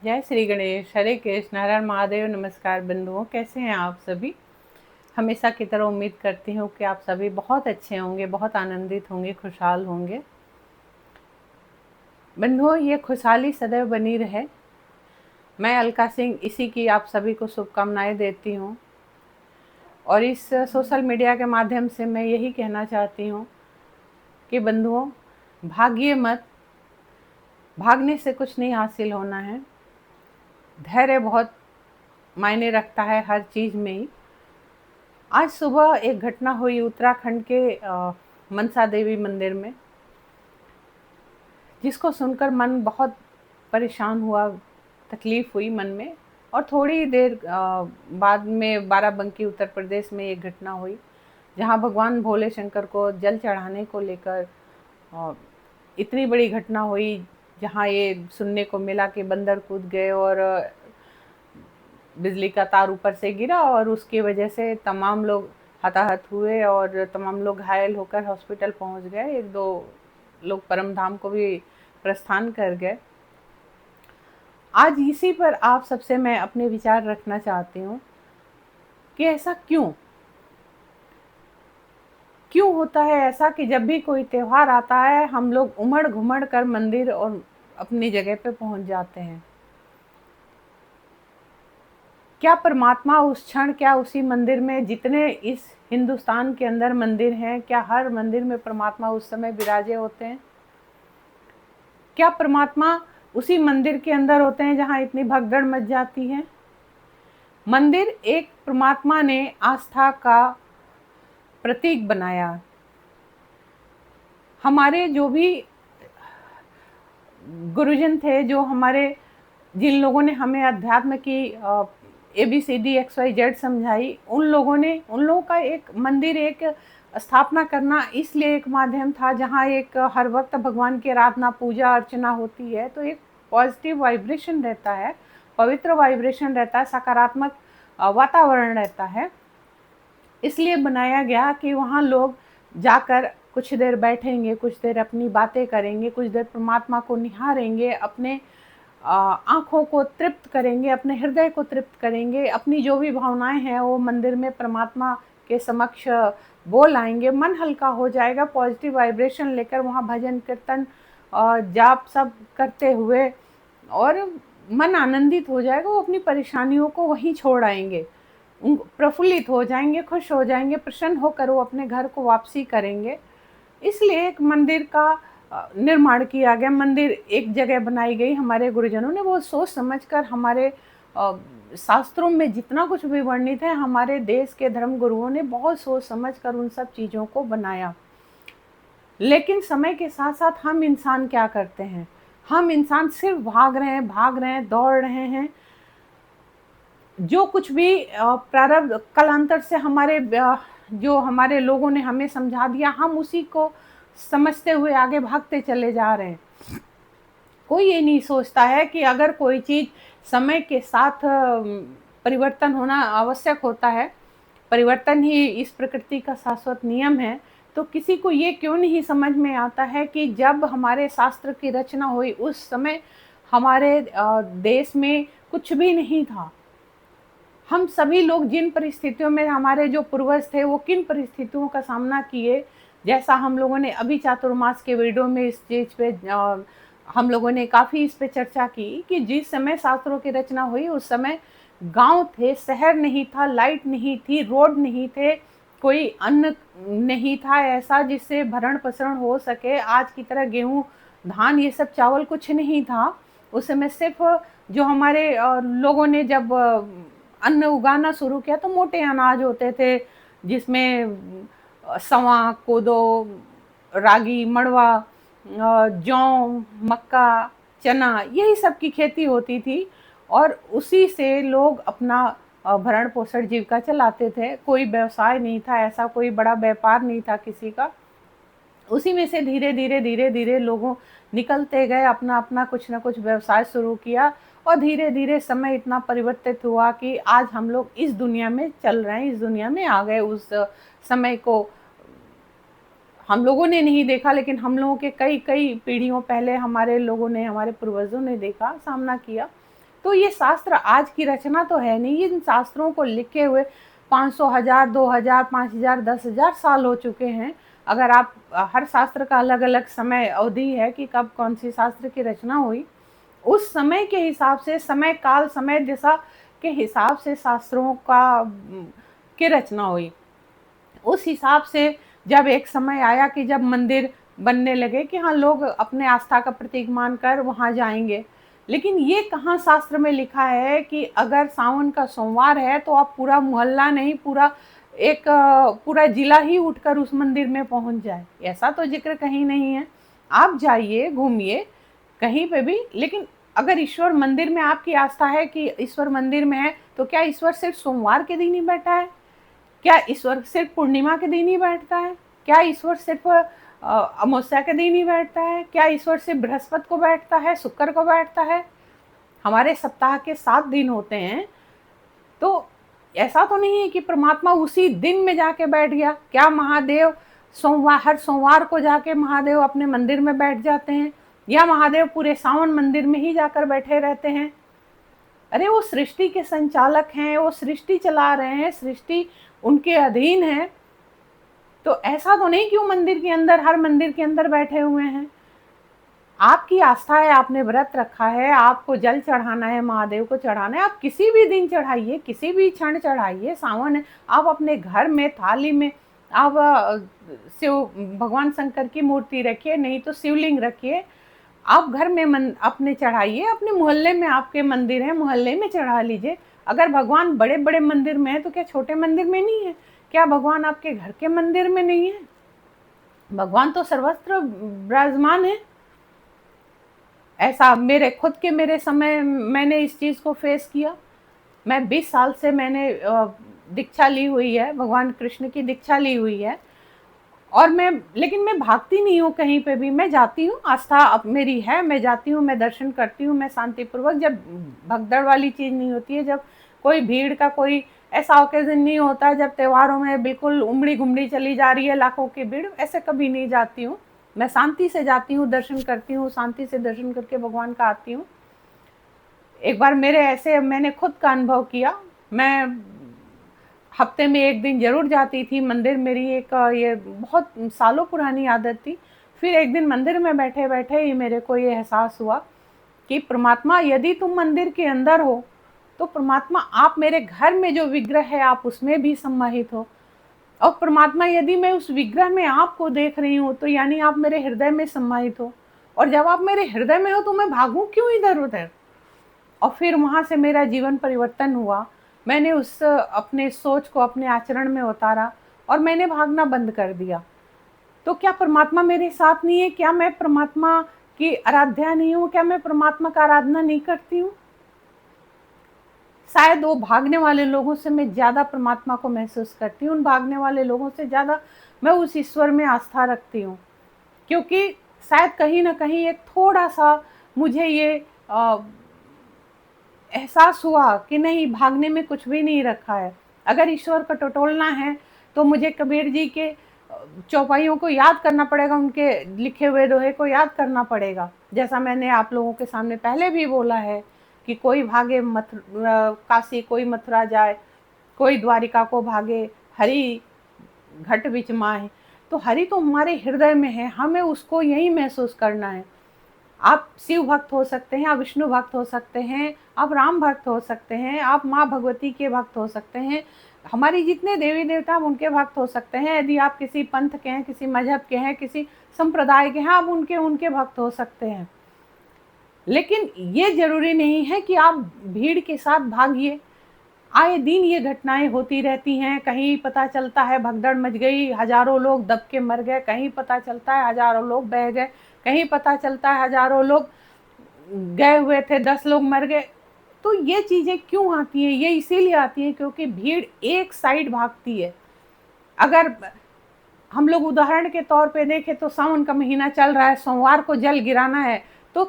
जय श्री गणेश, हरे कृष्ण, हर हर महादेव। नमस्कार बंधुओं, कैसे हैं आप सभी। हमेशा की तरह उम्मीद करती हूँ कि आप सभी बहुत अच्छे होंगे, बहुत आनंदित होंगे, खुशहाल होंगे। बंधुओं, ये खुशहाली सदैव बनी रहे। मैं अलका सिंह इसी की आप सभी को शुभकामनाएं देती हूँ। और इस सोशल मीडिया के माध्यम से मैं यही कहना चाहती हूँ कि बंधुओं, भागिए मत। भागने से कुछ नहीं हासिल होना है। धैर्य बहुत मायने रखता है हर चीज़ में ही। आज सुबह एक घटना हुई उत्तराखंड के मनसा देवी मंदिर में, जिसको सुनकर मन बहुत परेशान हुआ, तकलीफ हुई मन में। और थोड़ी देर बाद में बाराबंकी उत्तर प्रदेश में एक घटना हुई, जहां भगवान भोले शंकर को जल चढ़ाने को लेकर इतनी बड़ी घटना हुई, जहां ये सुनने को मिला कि बंदर कूद गए और बिजली का तार ऊपर से गिरा और उसकी वजह से तमाम लोग हताहत हुए और तमाम लोग घायल होकर हॉस्पिटल पहुंच गए। एक दो लोग परम धाम को भी प्रस्थान कर गए। आज इसी पर आप सबसे मैं अपने विचार रखना चाहती हूँ कि ऐसा क्यों होता है ऐसा कि जब भी कोई त्योहार आता है हम लोग उमड़ घुमड़ कर मंदिर और अपनी जगह पे पहुंच जाते हैं। क्या परमात्मा उस क्षण, क्या उसी मंदिर में, जितने इस हिंदुस्तान के अंदर मंदिर हैं, क्या हर मंदिर में परमात्मा उस समय विराजे होते हैं? क्या परमात्मा उसी मंदिर के अंदर होते हैं जहां इतनी भगदड़ मच जाती है? मंदिर एक परमात्मा ने आस्था का प्रतीक बनाया। हमारे जो भी गुरुजन थे, जो हमारे, जिन लोगों ने हमें अध्यात्म की ABCD XYZ समझाई, उन लोगों का एक मंदिर, एक स्थापना करना इसलिए एक माध्यम था जहाँ एक हर वक्त भगवान की आराधना, पूजा अर्चना होती है, तो एक पॉजिटिव वाइब्रेशन रहता है, पवित्र वाइब्रेशन रहता है, सकारात्मक वातावरण रहता है। इसलिए बनाया गया कि वहाँ लोग जाकर कुछ देर बैठेंगे, कुछ देर अपनी बातें करेंगे, कुछ देर परमात्मा को निहारेंगे, अपने आँखों को तृप्त करेंगे, अपने हृदय को तृप्त करेंगे, अपनी जो भी भावनाएं हैं वो मंदिर में परमात्मा के समक्ष बोल आएंगे। मन हल्का हो जाएगा, पॉजिटिव वाइब्रेशन लेकर वहाँ भजन कीर्तन जाप सब करते हुए, और मन आनंदित हो जाएगा। वो अपनी परेशानियों को वहीं छोड़ आएंगे, प्रफुल्लित हो जाएंगे, खुश हो जाएंगे, प्रसन्न होकर वो अपने घर को वापसी करेंगे। इसलिए एक मंदिर का निर्माण किया गया, मंदिर एक जगह बनाई गई। हमारे गुरुजनों ने वो सोच समझकर, हमारे शास्त्रों में जितना कुछ भी वर्णित है, हमारे देश के धर्म गुरुओं ने बहुत सोच समझकर उन सब चीज़ों को बनाया। लेकिन समय के साथ साथ हम इंसान क्या करते हैं? हम इंसान सिर्फ भाग रहे हैं, दौड़ रहे हैं। जो कुछ भी प्रारब्ध कालांतर से हमारे जो हमारे लोगों ने हमें समझा दिया, हम उसी को समझते हुए आगे भागते चले जा रहे हैं। कोई ये नहीं सोचता है कि अगर कोई चीज़ समय के साथ परिवर्तन होना आवश्यक होता है, परिवर्तन ही इस प्रकृति का शाश्वत नियम है, तो किसी को ये क्यों नहीं समझ में आता है कि जब हमारे शास्त्र की रचना हुई उस समय हमारे देश में कुछ भी नहीं था। हम सभी लोग जिन परिस्थितियों में, हमारे जो पूर्वज थे वो किन परिस्थितियों का सामना किए, जैसा हम लोगों ने अभी चातुर्मास के वीडियो में इस चीज़ पे हम लोगों ने काफ़ी इस पे चर्चा की कि जिस समय शास्त्रों की रचना हुई उस समय गांव थे, शहर नहीं था, लाइट नहीं थी, रोड नहीं थे, कोई अन्न नहीं था ऐसा जिससे भरण पोषण हो सके। आज की तरह गेहूँ, धान, ये सब चावल कुछ नहीं था। उस समय सिर्फ जो हमारे लोगों ने जब अन्न उगाना शुरू किया तो मोटे अनाज होते थे, जिसमें सवा, कोदो, रागी, मड़वा, जौ, मक्का, चना, यही सब की खेती होती थी। और उसी से लोग अपना भरण पोषण जीविका चलाते थे। कोई व्यवसाय नहीं था ऐसा, कोई बड़ा व्यापार नहीं था किसी का। उसी में से धीरे धीरे धीरे धीरे लोगों निकलते गए, अपना अपना कुछ ना कुछ व्यवसाय शुरू किया, और धीरे धीरे समय इतना परिवर्तित हुआ कि आज हम लोग इस दुनिया में चल रहे हैं, इस दुनिया में आ गए। उस समय को हम लोगों ने नहीं देखा, लेकिन हम लोगों के कई कई पीढ़ियों पहले हमारे लोगों ने, हमारे पूर्वजों ने देखा, सामना किया। तो ये शास्त्र आज की रचना तो है नहीं, इन शास्त्रों को लिखे हुए 500, 1000, 2000, 5000, 10,000 साल हो चुके हैं। अगर आप हर शास्त्र का अलग अलग समय अवधि है कि कब कौन सी शास्त्र की रचना हुई, उस समय के हिसाब से, समय काल समय दिशा के हिसाब से शास्त्रों का की रचना हुई। उस हिसाब से जब एक समय आया कि जब मंदिर बनने लगे कि हाँ, लोग अपने आस्था का प्रतीक मानकर वहाँ जाएंगे, लेकिन ये कहाँ शास्त्र में लिखा है कि अगर सावन का सोमवार है तो आप पूरा मोहल्ला नहीं, पूरा जिला ही उठकर उस मंदिर में पहुँच जाए, ऐसा तो जिक्र कहीं नहीं है। आप जाइए, घूमिए कहीं पे भी, लेकिन अगर ईश्वर मंदिर में आपकी आस्था है कि ईश्वर मंदिर में है, तो क्या ईश्वर सिर्फ सोमवार के दिन ही बैठा है? क्या ईश्वर सिर्फ पूर्णिमा के दिन ही बैठता है? क्या ईश्वर सिर्फ अमावस्या के दिन ही बैठता है? क्या ईश्वर सिर्फ बृहस्पति को बैठता है, शुक्र को बैठता है? हमारे सप्ताह के 7 दिन होते हैं, तो ऐसा तो नहीं है कि परमात्मा उसी दिन में जाके बैठ गया। क्या महादेव हर सोमवार को जाके महादेव अपने मंदिर में बैठ जाते हैं, या महादेव पूरे सावन मंदिर में ही जाकर बैठे रहते हैं? अरे वो सृष्टि के संचालक हैं, वो सृष्टि चला रहे हैं, सृष्टि उनके अधीन है। तो ऐसा तो नहीं कि वो मंदिर के अंदर, हर मंदिर के अंदर बैठे हुए हैं। आपकी आस्था है, आपने व्रत रखा है, आपको जल चढ़ाना है, महादेव को चढ़ाना है, आप किसी भी दिन चढ़ाइए, किसी भी क्षण चढ़ाइए। सावन है, आप अपने घर में थाली में आप शिव भगवान शंकर की मूर्ति रखिए, नहीं तो शिवलिंग रखिए, आप घर में अपने चढ़ाइए। अपने मोहल्ले में आपके मंदिर है, मोहल्ले में चढ़ा लीजिए। अगर भगवान बड़े बड़े मंदिर में है तो क्या छोटे मंदिर में नहीं है? क्या भगवान आपके घर के मंदिर में नहीं है? भगवान तो सर्वत्र विराजमान है। ऐसा मेरे समय मैंने इस चीज़ को फेस किया। मैं 20 साल से मैंने दीक्षा ली हुई है, भगवान कृष्ण की दीक्षा ली हुई है, और लेकिन मैं भागती नहीं हूँ कहीं पे भी। मैं जाती हूँ, आस्था अब मेरी है, मैं जाती हूँ, मैं दर्शन करती हूँ, मैं शांतिपूर्वक, जब भगदड़ वाली चीज़ नहीं होती है, जब कोई भीड़ का कोई ऐसा ओकेजन नहीं होता, जब त्योहारों में बिल्कुल उमड़ी घुमड़ी चली जा रही है लाखों की भीड़, ऐसे कभी नहीं जाती हूँ। मैं शांति से जाती हूँ, दर्शन करती हूँ, शांति से दर्शन करके भगवान का आती हूँ। एक बार मैंने खुद का अनुभव किया। मैं हफ्ते में 1 दिन जरूर जाती थी मंदिर, मेरी एक ये बहुत सालों पुरानी आदत थी। फिर एक दिन मंदिर में बैठे बैठे ही मेरे को ये एहसास हुआ कि परमात्मा, यदि तुम मंदिर के अंदर हो तो परमात्मा, आप मेरे घर में जो विग्रह है आप उसमें भी सम्माहित हो, और परमात्मा, यदि मैं उस विग्रह में आपको देख रही हूँ तो यानी आप मेरे हृदय में सम्माहित हो, और जब आप मेरे हृदय में हो तो मैं भागूं क्यों इधर उधर? और फिर वहाँ से मेरा जीवन परिवर्तन हुआ। मैंने उस अपने सोच को अपने आचरण में उतारा और मैंने भागना बंद कर दिया। तो क्या परमात्मा मेरे साथ नहीं है? क्या मैं परमात्मा की आराध्या नहीं हूँ? क्या मैं परमात्मा का आराधना नहीं करती हूँ? शायद वो भागने वाले लोगों से मैं ज़्यादा परमात्मा को महसूस करती हूँ, उन भागने वाले लोगों से ज़्यादा मैं उस ईश्वर में आस्था रखती हूँ, क्योंकि शायद कहीं ना कहीं एक थोड़ा सा मुझे ये एहसास हुआ कि नहीं, भागने में कुछ भी नहीं रखा है। अगर ईश्वर को टटोलना है तो मुझे कबीर जी के चौपाइयों को याद करना पड़ेगा, उनके लिखे हुए दोहे को याद करना पड़ेगा। जैसा मैंने आप लोगों के सामने पहले भी बोला है कि कोई भागे काशी, कोई मथुरा जाए, कोई द्वारिका को भागे, हरि घट विच माहे। तो हरि तो हमारे हृदय में है, हमें उसको यही महसूस करना है। आप शिव भक्त हो सकते हैं, आप विष्णु भक्त हो सकते हैं, आप राम भक्त हो सकते हैं, आप माँ भगवती के भक्त हो सकते हैं, हमारी जितने देवी देवता आप उनके भक्त हो सकते हैं। यदि आप किसी पंथ के हैं, किसी मजहब के हैं, किसी संप्रदाय के हैं, आप उनके भक्त हो सकते हैं। लेकिन ये जरूरी नहीं है कि आप भीड़ के साथ भागिए। आए दिन ये घटनाएं होती रहती हैं। कहीं पता चलता है भगदड़ मच गई, हजारों लोग दब के मर गए, कहीं पता चलता है हजारों लोग बह गए, कहीं पता चलता है हजारों लोग गए हुए थे, 10 लोग मर गए। तो ये चीज़ें क्यों आती हैं? ये इसीलिए आती है क्योंकि भीड़ एक साइड भागती है। अगर हम लोग उदाहरण के तौर पे देखें तो सावन का महीना चल रहा है, सोमवार को जल गिराना है, तो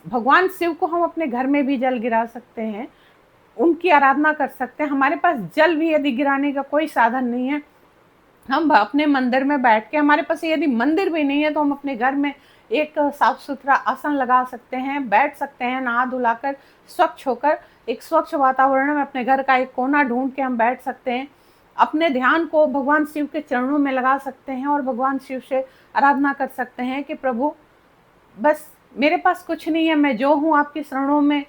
भगवान शिव को हम अपने घर में भी जल गिरा सकते हैं, उनकी आराधना कर सकते हैं। हमारे पास जल भी यदि गिराने का कोई साधन नहीं है हम अपने मंदिर में बैठ के, हमारे पास यदि मंदिर भी नहीं है तो हम अपने घर में एक साफ सुथरा आसन लगा सकते हैं, बैठ सकते हैं नहा धुलाकर, स्वच्छ होकर, एक स्वच्छ वातावरण में अपने घर का एक कोना ढूंढ के हम बैठ सकते हैं। अपने ध्यान को भगवान शिव के चरणों में लगा सकते हैं और भगवान शिव से आराधना कर सकते हैं कि प्रभु, बस मेरे पास कुछ नहीं है, मैं जो हूँ आपकी शरणों में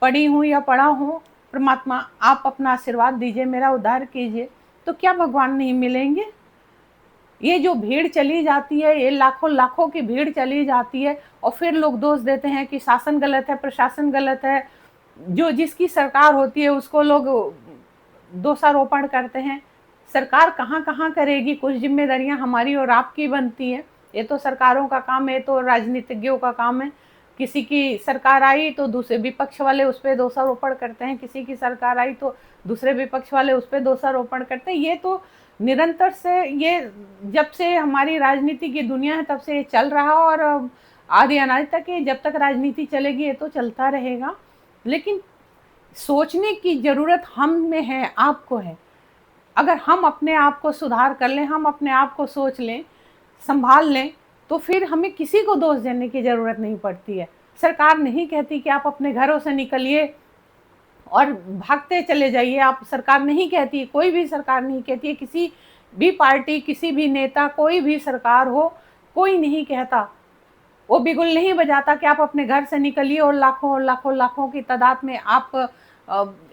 पड़ी हूँ या पड़ा हूँ, परमात्मा आप अपना आशीर्वाद दीजिए, मेरा उद्धार कीजिए। तो क्या भगवान नहीं मिलेंगे? ये जो भीड़ चली जाती है, ये लाखों लाखों की भीड़ चली जाती है और फिर लोग दोष देते हैं कि शासन गलत है, प्रशासन गलत है, जो जिसकी सरकार होती है उसको लोग दोषारोपण करते हैं। सरकार कहाँ कहाँ करेगी, कुछ जिम्मेदारियां हमारी और आपकी बनती हैं। ये तो सरकारों का काम है, तो राजनीतिज्ञों का काम है। किसी की सरकार आई तो दूसरे विपक्ष वाले उस पर दोषारोपण करते हैं, किसी की सरकार आई तो दूसरे विपक्ष वाले उस पर दोषारोपण करते हैं। ये तो निरंतर से, ये जब से हमारी राजनीति की दुनिया है तब से ये चल रहा, और आदि अनादि तक ये, जब तक राजनीति चलेगी ये तो चलता रहेगा। लेकिन सोचने की जरूरत हम में है, आपको है। अगर हम अपने आप को सुधार कर लें, हम अपने आप को सोच लें, संभाल लें, तो फिर हमें किसी को दोष देने की ज़रूरत नहीं पड़ती है। सरकार नहीं कहती कि आप अपने घरों से निकलिए और भागते चले जाइए, आप, सरकार नहीं कहती, कोई भी सरकार नहीं कहती है, किसी भी पार्टी, किसी भी नेता, कोई भी सरकार हो, कोई नहीं कहता, वो बिगुल नहीं बजाता कि आप अपने घर से निकलिए और लाखों लाखों लाखों की तादाद में आप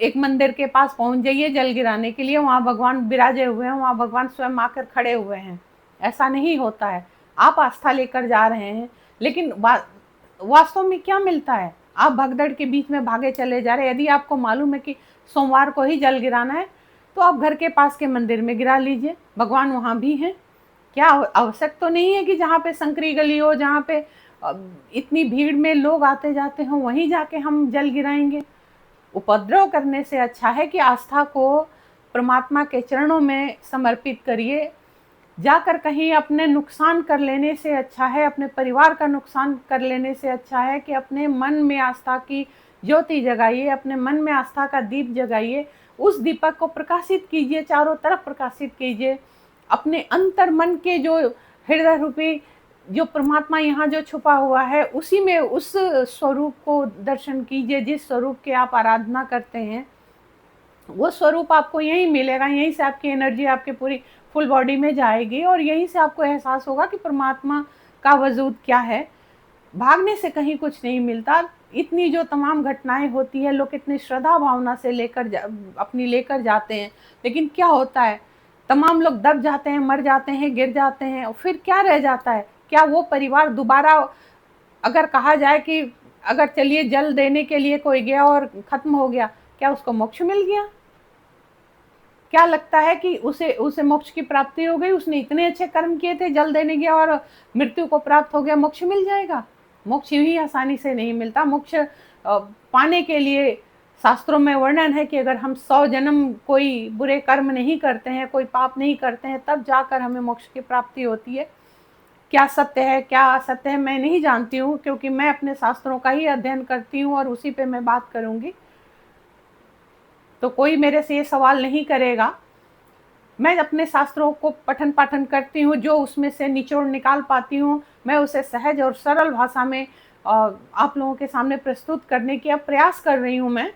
एक मंदिर के पास पहुंच जाइए जल गिराने के लिए, वहाँ भगवान विराजे हुए हैं, वहाँ भगवान स्वयं आकर खड़े हुए हैं। ऐसा नहीं होता है। आप आस्था लेकर जा रहे हैं, लेकिन वास्तव में क्या मिलता है? आप भगदड़ के बीच में भागे चले जा रहे हैं। यदि आपको मालूम है कि सोमवार को ही जल गिराना है, तो आप घर के पास के मंदिर में गिरा लीजिए, भगवान वहाँ भी हैं। क्या आवश्यक तो नहीं है कि जहाँ पे संकरी गली हो, जहाँ पे इतनी भीड़ में लोग आते जाते हों, वहीं जाके हम जल गिराएंगे? उपद्रव करने से अच्छा है कि आस्था को परमात्मा के चरणों में समर्पित करिए। जाकर कहीं अपने नुकसान कर लेने से अच्छा है, अपने परिवार का नुकसान कर लेने से अच्छा है कि अपने मन में आस्था की ज्योति जगाइए, अपने मन में आस्था का दीप जगाइए, उस दीपक को प्रकाशित कीजिए, चारों तरफ प्रकाशित कीजिए। अपने अंतर मन के जो हृदय रूपी जो परमात्मा यहाँ जो छुपा हुआ है, उसी में उस स्वरूप को दर्शन कीजिए, जिस स्वरूप की आप आराधना करते हैं वो स्वरूप आपको यहीं मिलेगा। यहीं से आपकी एनर्जी आपके पूरी फुल बॉडी में जाएगी और यहीं से आपको एहसास होगा कि परमात्मा का वजूद क्या है। भागने से कहीं कुछ नहीं मिलता। इतनी जो तमाम घटनाएं होती है, लोग कितनी श्रद्धा भावना से अपनी लेकर जाते हैं, लेकिन क्या होता है? तमाम लोग दब जाते हैं, मर जाते हैं, गिर जाते हैं, और फिर क्या रह जाता है? क्या वो परिवार दोबारा, अगर कहा जाए कि अगर चलिए जल देने के लिए कोई गया और खत्म हो गया, क्या उसको मोक्ष मिल गया? क्या लगता है कि उसे मोक्ष की प्राप्ति हो गई? उसने इतने अच्छे कर्म किए थे, जल देने गया और मृत्यु को प्राप्त हो गया, मोक्ष मिल जाएगा? मोक्ष यूं ही आसानी से नहीं मिलता। मोक्ष पाने के लिए शास्त्रों में वर्णन है कि अगर हम 100 जन्म कोई बुरे कर्म नहीं करते हैं, कोई पाप नहीं करते हैं, तब जाकर हमें मोक्ष की प्राप्ति होती है। क्या सत्य है, क्या असत्य है, मैं नहीं जानती हूँ, क्योंकि मैं अपने शास्त्रों का ही अध्ययन करती हूँ और उसी पे मैं बात करूँगी। तो कोई मेरे से ये सवाल नहीं करेगा। मैं अपने शास्त्रों को पठन पाठन करती हूँ, जो उसमें से निचोड़ निकाल पाती हूँ, मैं उसे सहज और सरल भाषा में आप लोगों के सामने प्रस्तुत करने की अब प्रयास कर रही हूँ मैं,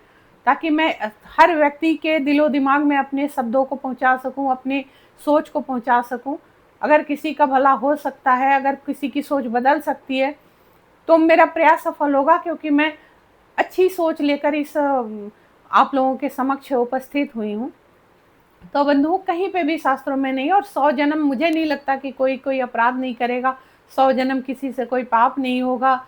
ताकि मैं हर व्यक्ति के दिलो दिमाग में अपने शब्दों को पहुँचा सकूँ, अपनी सोच को पहुँचा सकूँ। अगर किसी का भला हो सकता है, अगर किसी की सोच बदल सकती है, तो मेरा प्रयास सफल होगा, क्योंकि मैं अच्छी सोच लेकर इस आप लोगों के समक्ष उपस्थित हुई हूँ। तो बंधुओं, कहीं पे भी शास्त्रों में नहीं, और 100 जन्म मुझे नहीं लगता कि कोई अपराध नहीं करेगा, 100 जन्म किसी से कोई पाप नहीं होगा।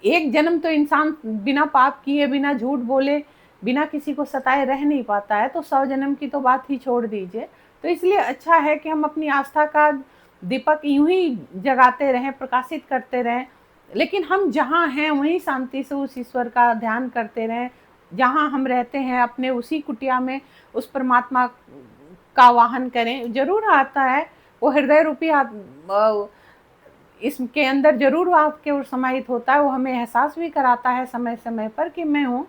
एक जन्म तो इंसान बिना पाप किए, बिना झूठ बोले, बिना किसी को सताए रह नहीं पाता है, तो 100 जन्म की तो बात ही छोड़ दीजिए। तो इसलिए अच्छा है कि हम अपनी आस्था का दीपक यूं ही जगाते रहें, प्रकाशित करते रहें, लेकिन हम जहाँ हैं वहीं शांति से उस ईश्वर का ध्यान करते रहें। जहाँ हम रहते हैं अपने उसी कुटिया में उस परमात्मा का वाहन करें। जरूर आता है वो हृदय रूपी इसके अंदर जरूर आपके ओर समाहित होता है। वो हमें एहसास भी कराता है समय समय पर कि मैं हूँ,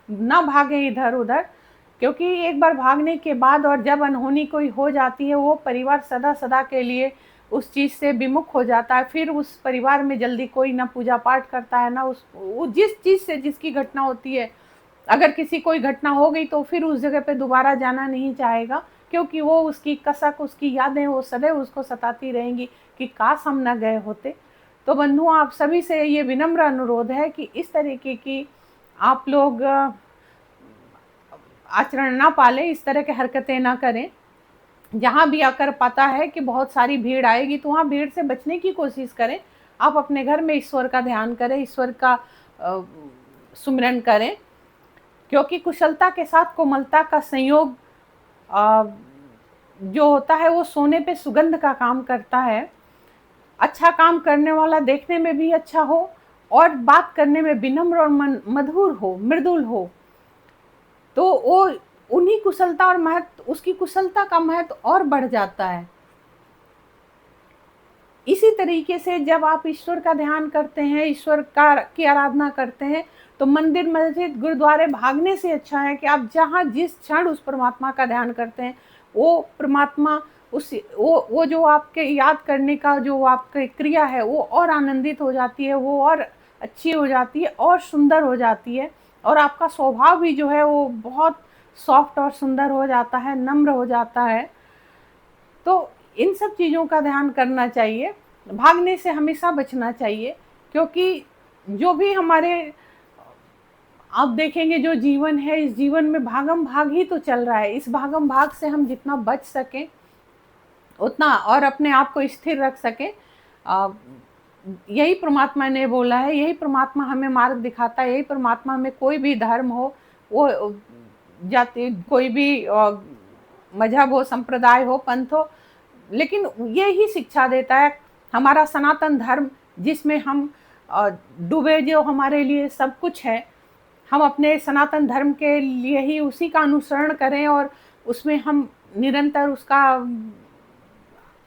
ना भागे इधर उधर, क्योंकि एक बार भागने के बाद और जब अनहोनी कोई हो जाती है, वो परिवार सदा सदा के लिए उस चीज़ से विमुख हो जाता है। फिर उस परिवार में जल्दी कोई ना पूजा पाठ करता है, ना वो जिस चीज़ से जिसकी घटना होती है, अगर किसी कोई घटना हो गई तो फिर उस जगह पे दोबारा जाना नहीं चाहेगा, क्योंकि वो उसकी कसक, उसकी यादें वो सदैव उसको सताती रहेंगी कि काश हम ना गए होते। तो बंधुओं, आप सभी से ये विनम्र अनुरोध है कि इस तरीके की आप लोग आचरण ना पालें, इस तरह की हरकतें ना करें। जहाँ भी आकर पता है कि बहुत सारी भीड़ आएगी तो वहाँ भीड़ से बचने की कोशिश करें। आप अपने घर में ईश्वर का ध्यान करें, ईश्वर का सुमिरन करें, क्योंकि कुशलता के साथ कोमलता का संयोग जो होता है वो सोने पे सुगंध का काम करता है। अच्छा काम करने वाला देखने में भी अच्छा हो और बात करने में विनम्र और मधुर हो, मृदुल हो, तो वो उन्हीं कुशलता और महत्व, उसकी कुशलता का महत्व और बढ़ जाता है। इसी तरीके से जब आप ईश्वर का ध्यान करते हैं, ईश्वर की आराधना करते हैं, तो मंदिर, मस्जिद, गुरुद्वारे भागने से अच्छा है कि आप जहाँ जिस क्षण उस परमात्मा का ध्यान करते हैं, वो परमात्मा वो जो आपके याद करने का जो आपकी क्रिया है वो और आनंदित हो जाती है, वो और अच्छी हो जाती है और सुंदर हो जाती है, और आपका स्वभाव भी जो है वो बहुत सॉफ्ट और सुंदर हो जाता है, नम्र हो जाता है। तो इन सब चीज़ों का ध्यान करना चाहिए, भागने से हमेशा बचना चाहिए, क्योंकि जो भी हमारे आप देखेंगे जो जीवन है, इस जीवन में भागम भाग ही तो चल रहा है। इस भागम भाग से हम जितना बच सकें उतना, और अपने आप को स्थिर रख सकें, यही परमात्मा ने बोला है, यही परमात्मा हमें मार्ग दिखाता है, यही परमात्मा हमें, कोई भी धर्म हो, वो जाति, कोई भी मजहब हो, संप्रदाय हो, पंथ हो, लेकिन ये ही शिक्षा देता है हमारा सनातन धर्म, जिसमें हम डूबे, जो हमारे लिए सब कुछ है। हम अपने सनातन धर्म के लिए ही उसी का अनुसरण करें और उसमें हम निरंतर उसका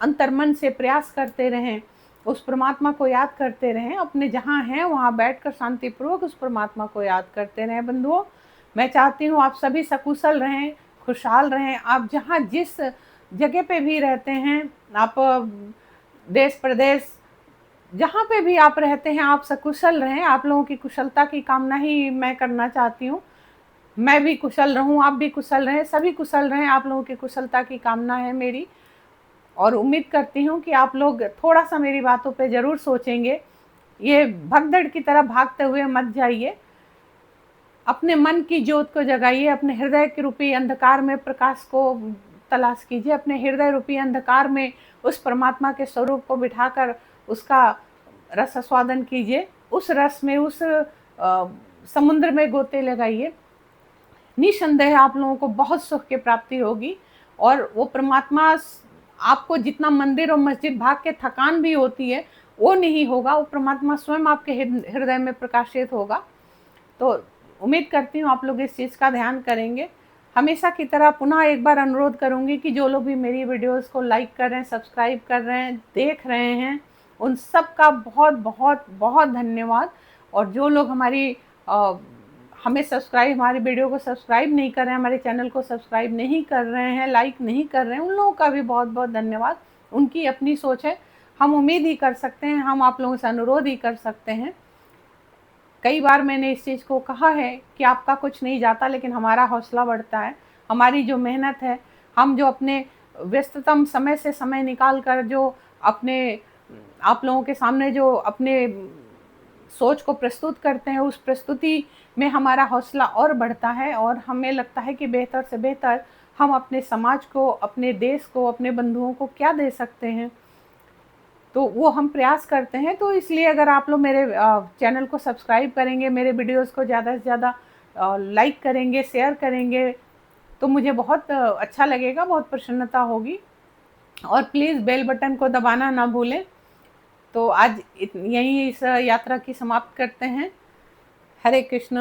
अंतर्मन से प्रयास करते रहें, उस परमात्मा को याद करते रहें, अपने जहाँ हैं वहाँ बैठकर शांतिपूर्वक उस परमात्मा को याद करते रहें। बंधुओं, मैं चाहती हूँ आप सभी सकुशल रहें, खुशहाल रहें। आप जहाँ जिस जगह पे भी रहते हैं, आप देश प्रदेश जहाँ पे भी आप रहते हैं, आप सकुशल रहें। आप लोगों की कुशलता की कामना ही मैं करना चाहती हूँ। मैं भी कुशल रहूँ, आप भी कुशल रहें, सभी कुशल रहें, आप लोगों की कुशलता की कामना है मेरी। और उम्मीद करती हूँ कि आप लोग थोड़ा सा मेरी बातों पे ज़रूर सोचेंगे। ये भगदड़ की तरह भागते हुए मत जाइए, अपने मन की ज्योत को जगाइए, अपने हृदय के रूपी अंधकार में प्रकाश को तलाश कीजिए, अपने हृदय रूपी अंधकार में उस परमात्मा के स्वरूप को बिठाकर उसका रस आस्वादन कीजिए, उस रस में, उस समुद्र में गोते लगाइए। निसंदेह आप लोगों को बहुत सुख की प्राप्ति होगी, और वो परमात्मा आपको जितना मंदिर और मस्जिद भाग के थकान भी होती है वो नहीं होगा, वो परमात्मा स्वयं आपके हृदय में प्रकाशित होगा। तो उम्मीद करती हूँ आप लोग इस चीज़ का ध्यान करेंगे। हमेशा की तरह पुनः एक बार अनुरोध करूँगी कि जो लोग भी मेरी वीडियोस को लाइक कर रहे हैं, सब्सक्राइब कर रहे हैं, देख रहे हैं, उन सब का बहुत बहुत बहुत धन्यवाद। और जो लोग हमें सब्सक्राइब, हमारी वीडियो को सब्सक्राइब नहीं कर रहे हैं, हमारे चैनल को सब्सक्राइब नहीं कर रहे हैं, लाइक नहीं कर रहे हैं, उन लोगों का भी बहुत बहुत धन्यवाद। उनकी अपनी सोच है, हम उम्मीद ही कर सकते हैं, हम आप लोगों से अनुरोध ही कर सकते हैं। कई बार मैंने इस चीज़ को कहा है कि आपका कुछ नहीं जाता, लेकिन हमारा हौसला बढ़ता है। हमारी जो मेहनत है, हम जो अपने व्यस्ततम समय से समय निकाल कर जो अपने आप लोगों के सामने जो अपने सोच को प्रस्तुत करते हैं, उस प्रस्तुति में हमारा हौसला और बढ़ता है, और हमें लगता है कि बेहतर से बेहतर हम अपने समाज को, अपने देश को, अपने बंधुओं को क्या दे सकते हैं, तो वो हम प्रयास करते हैं। तो इसलिए अगर आप लोग मेरे चैनल को सब्सक्राइब करेंगे, मेरे वीडियोस को ज़्यादा से ज़्यादा लाइक करेंगे, शेयर करेंगे, तो मुझे बहुत अच्छा लगेगा, बहुत प्रसन्नता होगी। और प्लीज़ बेल बटन को दबाना ना भूलें। तो आज यहीं इस यात्रा की समाप्त करते हैं। हरे कृष्ण।